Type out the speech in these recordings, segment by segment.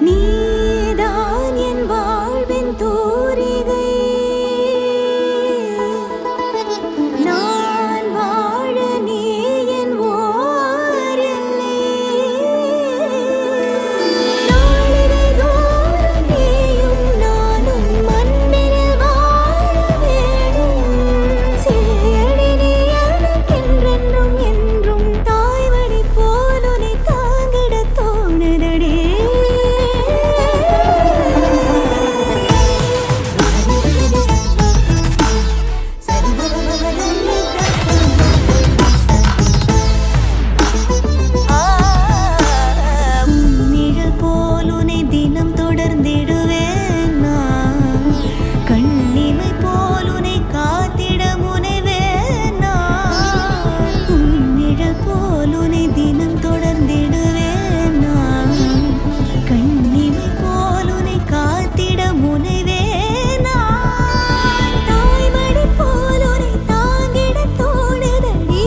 நீதான் என் வாழ்வின் தூரிகை, நான் வாழ நீ என் ஓரில்லை. நாளிடை தோறும் நீயும் நானும் மண்ணினில் வாழ வேணும். சேயடி நீ எனக்கென்றென்றும் என்றும் தாய்வழி போல் உன்னை தாங்கிட தோணுதடி. நிழல் போல் உன்னை தினம் தொடர்ந்திடுவேன் நான். கண்ணிமை போல் உன்னை காத்திட முனைவேன் நான். நிழல் போல் உன்னை தினம் தொடர்ந்திடுவேன் நான். கண்ணிமை போல் உன்னை காத்திட முனைவேன் நான். தாய்மடி போல் உன்னை தாங்கிட தோணுதடி.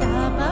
Sa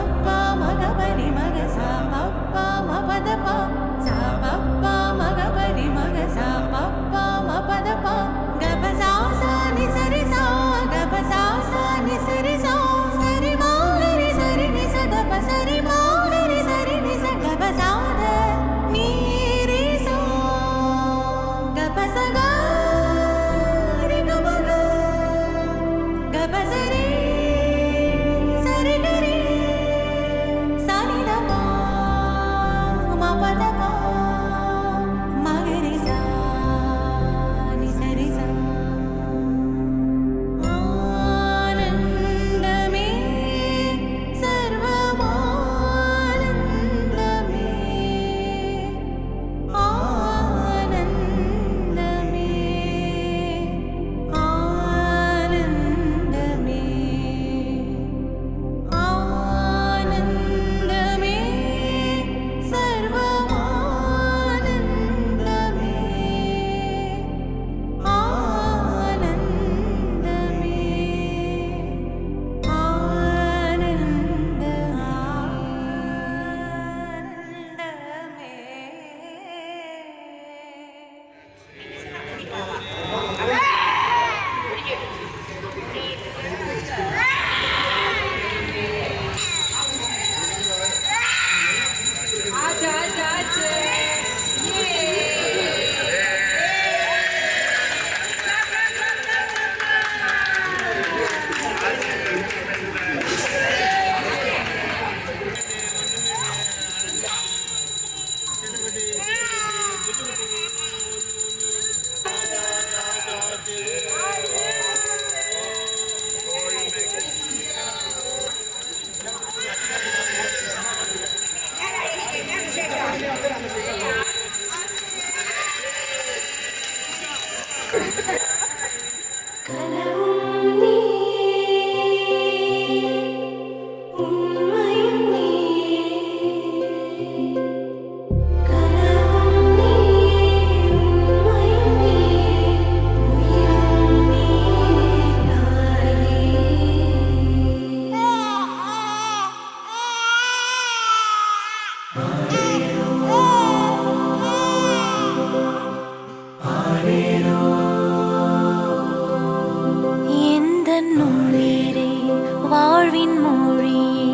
வாழ்வின் மொழியே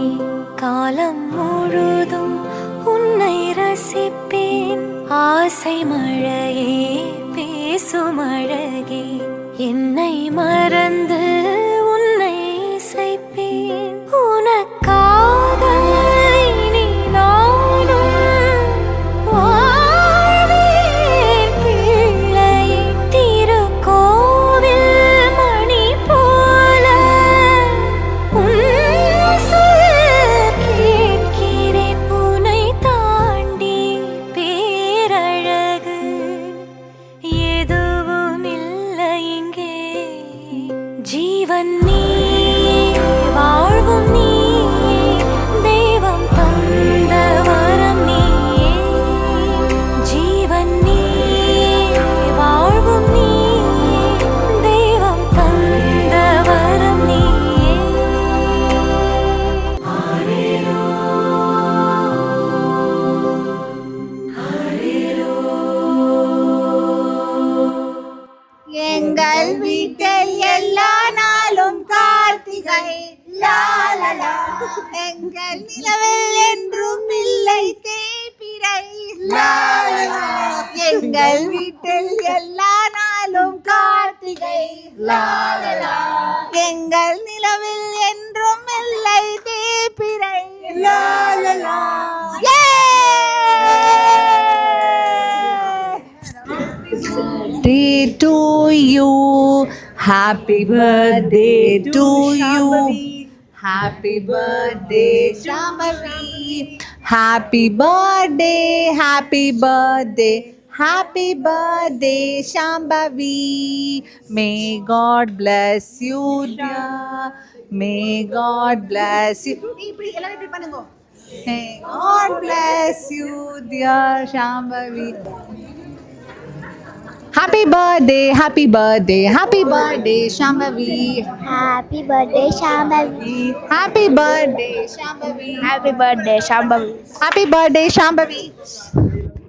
காலம் முழுதும் உன்னை ரசிப்பேன். ஆசை மழையே பேசும் அழகே என்னை மறந்து உன்னை இசைப்பேன். உனக்காக இனி நானும் வாழ்வேன் பிள்ளையே. திருக்கோவில் மணி போல உன் சொல் கேட்கிறேன். உன்னை தாண்டி பேரழகு எதுவும் இல்லை இங்கே. ஜீவன் நீயே வாழ்வும் நீயே தெய்வம் தந்த வரம் நீயே. ஜீவன் நீயே வாழ்வும் நீயே தெய்வம் தந்த வரம் நீயே. எங்கள் வீட்டில் எல்லா நாளும் கார்த்திகை லாலலா. எங்கள் நிலவில் என்றும் இல்லை தேய்பிறை லாலலா. எங்கள் வீட்டில் எல்லா நாளும் கார்த்திகை லாலலா. எங்கள் நிலவில் என்றும் இல்லை தேய்பிறை லாலலா. Birthday to you, happy birthday to you, happy birthday Shambhavi, happy birthday, happy birthday, happy birthday Shambhavi. May God bless you dear, may God bless you. May God bless you dear Shambhavi. Happy birthday, happy birthday, happy birthday Shambhavi. Happy birthday Shambhavi. Happy birthday Shambhavi. Happy birthday Shambhavi. Happy birthday Shambhavi.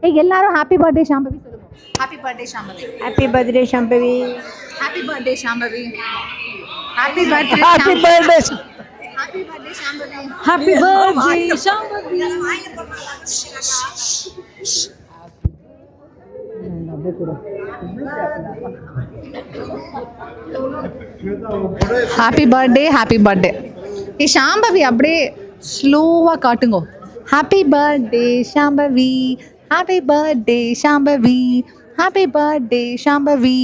Hey, எல்லாரும் happy birthday Shambhavi சொல்லுங்க. Happy birthday Shambhavi. Happy birthday Shambhavi. Happy birthday Shambhavi. Happy birthday. Happy birthday. Happy birthday Shambhavi. Happy birthday Shambhavi. Happy birthday happy birthday. ஏ ஷாம்பவி அப்படியே ஸ்லோவாக காட்டுங்கோ. Happy birthday Shambhavi, happy birthday Shambhavi, happy birthday Shambhavi.